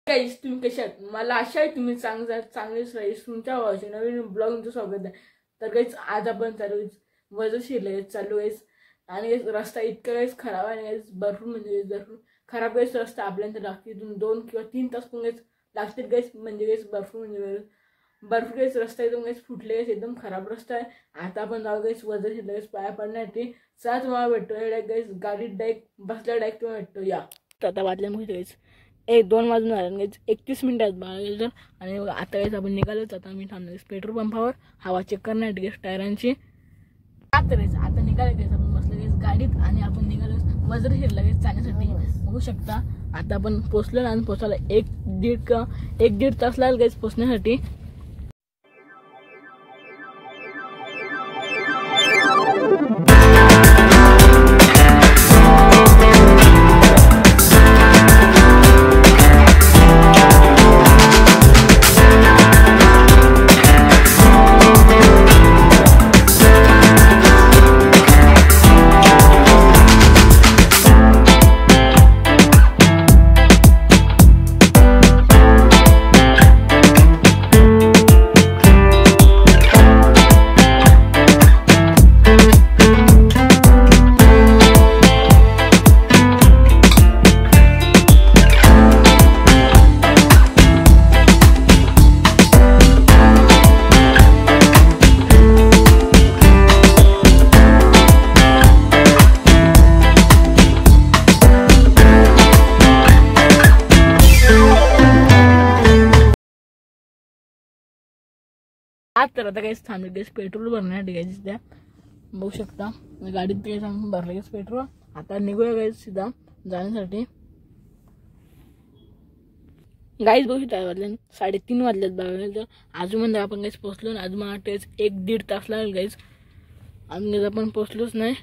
गाईस तुम्ही कशा आहात? मला आशा आहे तुम्ही चांगलेच राहील. तुमच्या भावाचे नवीन ब्लॉग तुमचं स्वागत आहे. तर गाईस आज आपण वजन शिरले चालू आहेस आणि रस्ता इतका गाईस खराब आहे गाईस, भरपूर म्हणजे भरपूर खराब गाईस रस्ता. आपल्याला लागतील 2 किंवा 3 तास पण गाईस लागतील गाईस, म्हणजे गाईस भरपूर गाईस रस्ता एकदम गाईस फुटले गाईस, एकदम खराब रस्ता आहे. आता आपण जाऊ गाईस वजन शिरले गाईस पाया पडण्यासाठी. चला तुम्हाला भेटतो गाईस गाडीत डायरेक्ट बसल्या डायरेक्ट तुम्हाला भेटतो. या आता वाजल्या मग गाईस 1-2 वाजून आले 31 मिनिटात बाळा. आणि आता गाईस आपण निघालोच. आता आम्ही थांबलो पेट्रोल पंपावर हवा चेक करण्यासाठी गाईस टायरांची. आता निघाले गाईस आपण बसलो गाईस गाडीत आणि आपण निघालो वजन शिरला गाईस जाण्यासाठी. बघू शकता आता आपण पोचलो आणि पोचायला 1-1.5 तास लागेल गाईस पोचण्यासाठी. तर आता काहीच थांबले गॅस पेट्रोल भरण्यासाठी गाईस त्या बघू शकता गाडीत काही भरले गॅस पेट्रोल. आता निघूया गाईस सीधा जाण्यासाठी. गाईस बघू शकता वाजल्या 3:30 वाजल्यात बघायला. तर अजून म्हणजे आपण गाईस पोहोचलो ना, अजून मला 1-1.5 तास लागेल गाईस. अजून आपण पोहोचलोच नाही.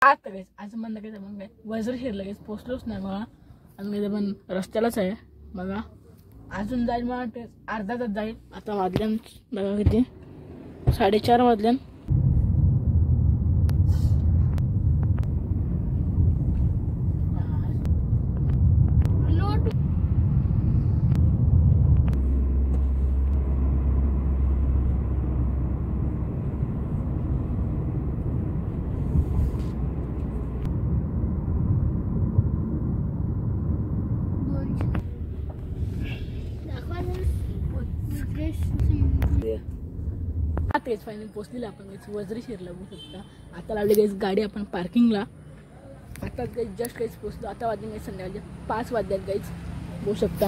आता गाईज आज म्हणलं काय मग काय वज्रशीर लगेच पोचलोच नाही बघा. आणि काही पण रस्त्यालाच आहे बघा. अजून जाईल मला वाटते अर्धा तास जाईल. आता वाजल्यान बघा किती 4:30 वाजल्यान. तेच फायनल पोचलेलं आपण गाईज वज्रशीरला बघू शकता. आता लावली गाईज गाडी आपण पार्किंगला. आता गाईज जस्ट गाईज पोचलो. आता वाजले गाईज संध्याकाळचे 5 वाजल्यात गाईज बघू शकता.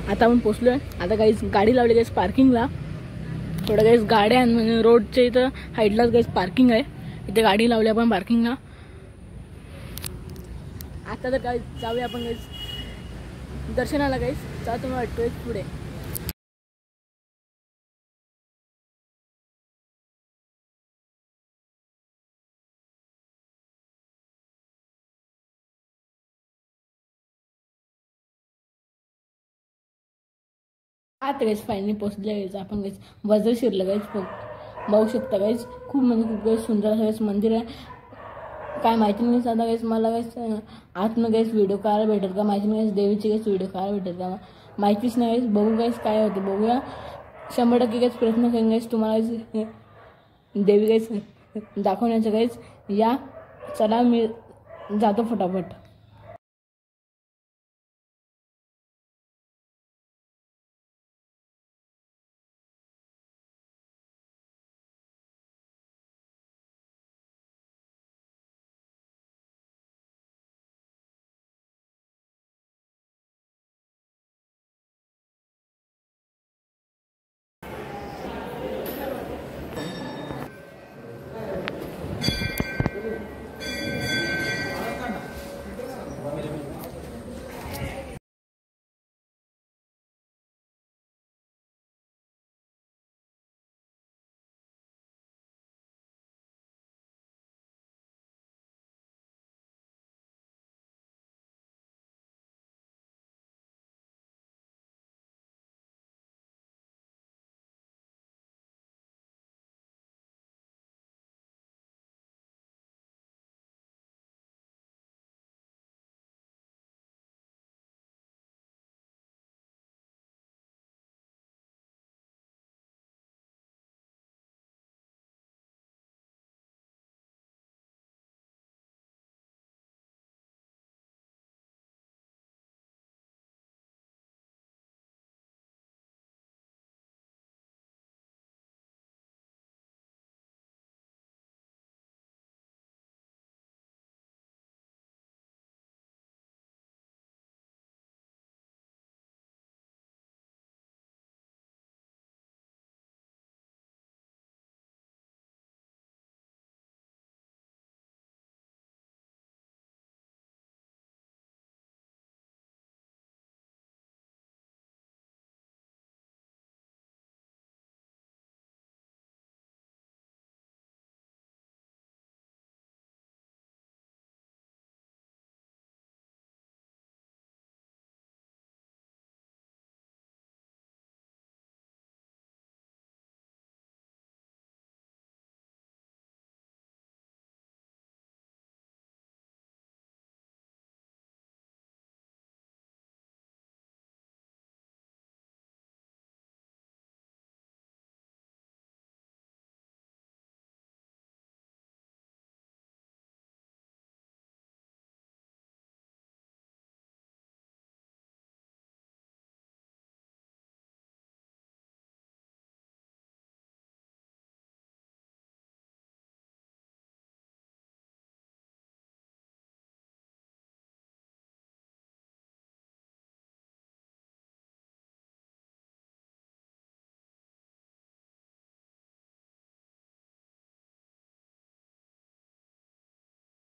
आता आपण पोचलो आहे. आता गाईज गाडी लावली गाईज पार्किंगला. थोडं गाईज गाड्या म्हणजे रोडच्या इथं हाईटलाच गाईज पार्किंग आहे. इथे गाडी लावली आपण पार्किंगला. आता तर गाईज जाऊया आपण गाईज दर्शनाला गाईज. चला तुम्हाला वाटतोय पुढे. आता गाईज फायनली पोचले गाईज आपण गाईज वज्रशीरला गाईज बघू शकता गाईज. खूप म्हणजे खूप गाईज सुंदर असं गाईज मंदिर आहे. काय माहिती नाही साधा गाईज मला गाईज आतनं गाईज व्हिडिओ करायला भेटेल का माहिती नाही. गाईज देवीची गाईज व्हिडिओ करायला भेटेल का माहितीच नाही गाईज. बघू गाईज काय होते बघूया. 100% गाईज प्रयत्न करेन गाईज तुम्हाला देवी गाईज दाखवण्याचं गाईज. या चला मी जातो फटाफट.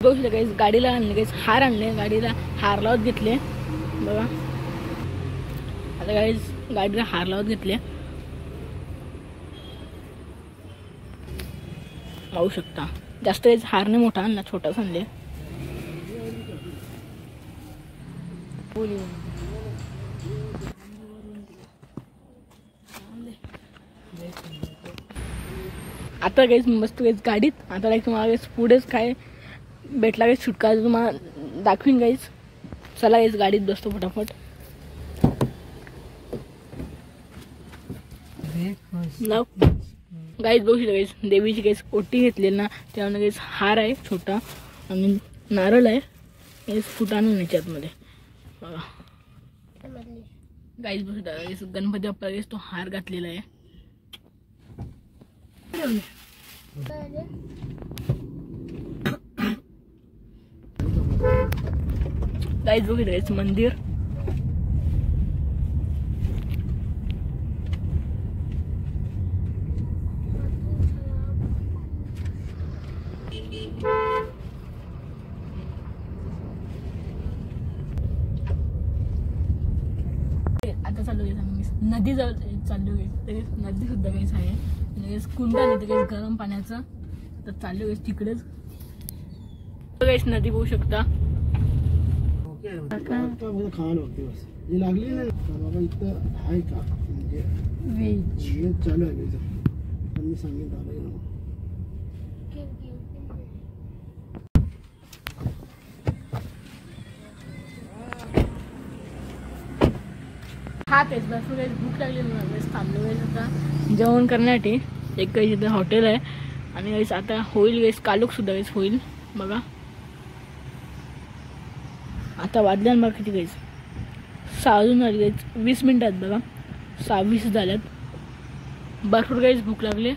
बघू शकता गाईज गाडीला आणले गाईज हार आणले. गाडीला हार लावत घेतले बघा. आता गाईज गाडीला हार लावत घेतले पाहू शकता. जास्त काहीच हार नाही मोठा आणला, छोटाच आणले. आता काहीच मस्त काहीच गाडीत. आता लाईक तुम्हाला काहीच पुढेच काय भेटला काही सुटका तुम्हाला दाखवीन काहीच. चला काहीच गाडीत बसतो फटाफट. गाईच बघू शकता काहीच देवीची काहीच ओटी घेतलेली ना, त्यामध्ये काहीच हार आहे छोटा आणि नारळ आहे. काहीच फुटाणं याच्यात मध्ये बघा. गाईच बघू शकता गणपती बाप्पा काहीच तो हार घातलेला आहे. गाईच बघू शकता मंदिर. आता चालू आहे नदी जवळ चालू आहे. तरी नदी सुद्धा काहीच आहे म्हणजे कुंडा नाही काही गरम पाण्याचं. तर चालू आहे तिकडेच काहीच नदी बघू शकता. लागली नाही बाबा इथं आहे का म्हणजे वेज चालू आहे. त्यांनी सांगितलं हा तेच भरपूर काही भूक लागली थांबलो वेळेस आता जेवण करण्यासाठी. एक काही इथं हॉटेल आहे आणि वेळेस आता होईल वेळेस कालोख सुद्धा वेळेस होईल बघा. आता वाजल्या बघा किती काहीच 6 वाजून आली काहीच 20 मिनिटं आहेत बघा. 6:20 झाल्यात. भरपूर काहीच भूक लागली.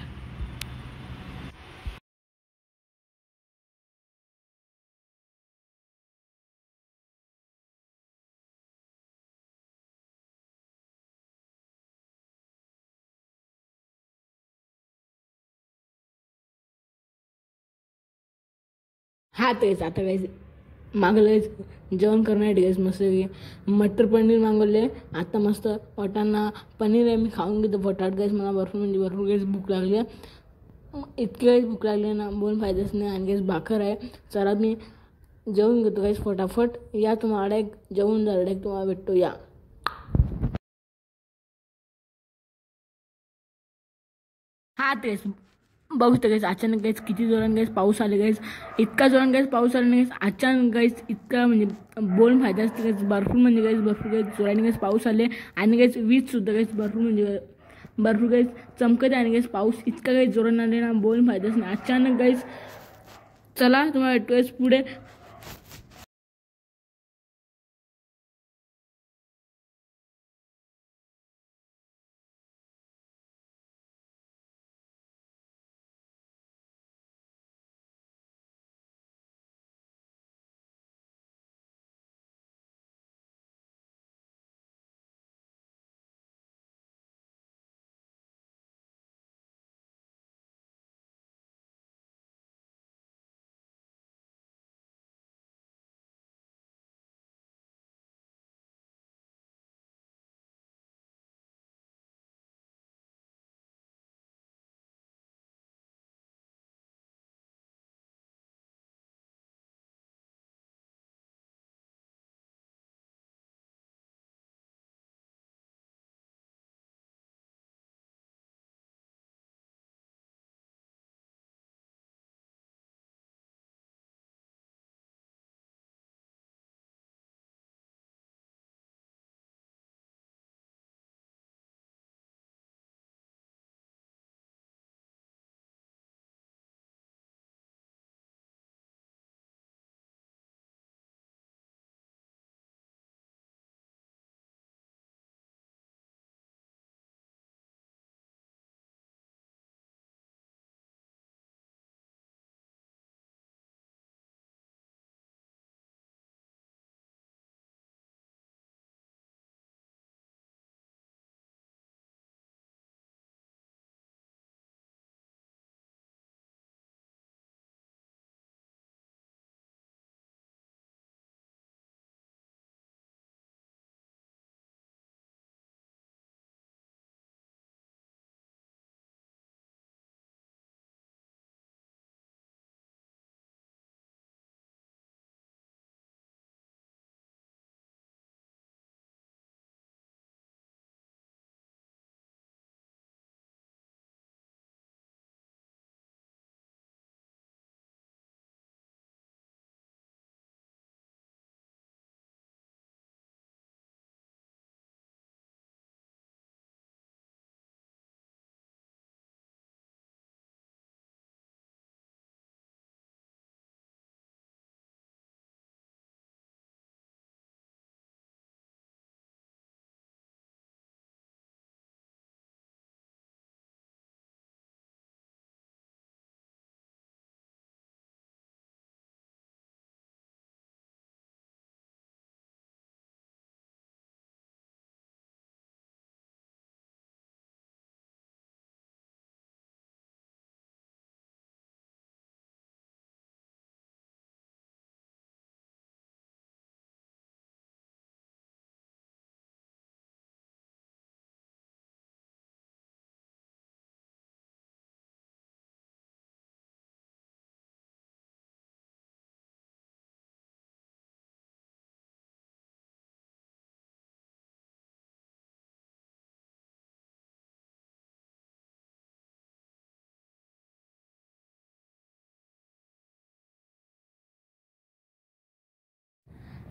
हा तेच आता काहीच मागलं जेवण करण्यासाठी काहीच मस्त मटर पनीर मागवले. आता मस्त पोटांना पनीर आहे मी खाऊन घेतो पोटात काहीच. मला भरपूर म्हणजे भरपूर काहीच भूक लागली. इतकी काहीच भूक लागली ना बोलून फायदाच नाही. आणि काहीच भाकर आहे. चला मी जेवून घेतो काहीच फटाफट. या तुम्हाला एक जेवून झालं एक तुम्हाला भेटतो या. हा तेच बघू शकता गाईस अचानक गाईस किती जोरात गाईस पाऊस आले गाईस. इतका जोरात गाईस पाऊस आला गाईस अचानक गाईस इतका म्हणजे बोलून फायदा असते गाईस. भरपूर म्हणजे गाईस भरपूर गाईस जोराने गाईस पाऊस आले आणि गाईस वीज सुद्धा गाईस भरपूर म्हणजे भरपूर गाईस चमकत आहे. आणि गाईस पाऊस इतका गाईस जोराने आले ना बोलून फायदाच नाही अचानक गाईस. चला तुम्हाला भेटूयाच पुढे.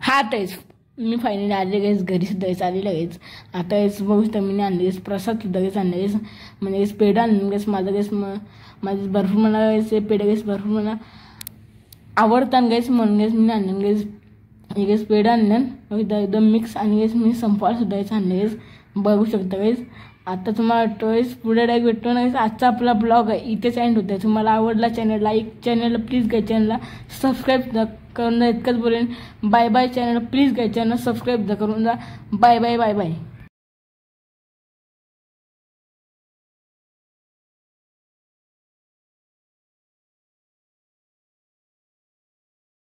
हा तेच मी फायनली आले गाईस, घरी सुद्धा आलेलं गाईस. आता हेच बघू शकता मी आणले प्रसाद सुद्धा गाईस आणले गाईस, म्हणजे पेढा आणून गाईस. माझं गाईस माझे भरपूर मला गाईस पेढे गाईस भरपूर मला आवडतात गाईस, म्हणून गाईस मी आणलं गाईस. हे गाईस पेढा आणलं एकदम मिक्स, आणि गाईस मी संपवायला सुद्धा गाईस आणले गाईस, बघू शकता गाईस. आता तुम्हाला वाटतोय पुढे डायरेक्ट भेटतो ना गाईस. आजचा आपला ब्लॉग आहे इथेच एंड होतोय. तुम्हाला आवडला चॅनल लाईक, चॅनलला प्लीज गाईस चॅनलला सबस्क्राईब करून इतकंच बोलेन. Bye bye. Channel please guys channel subscribe करून जा. Bye bye bye bye.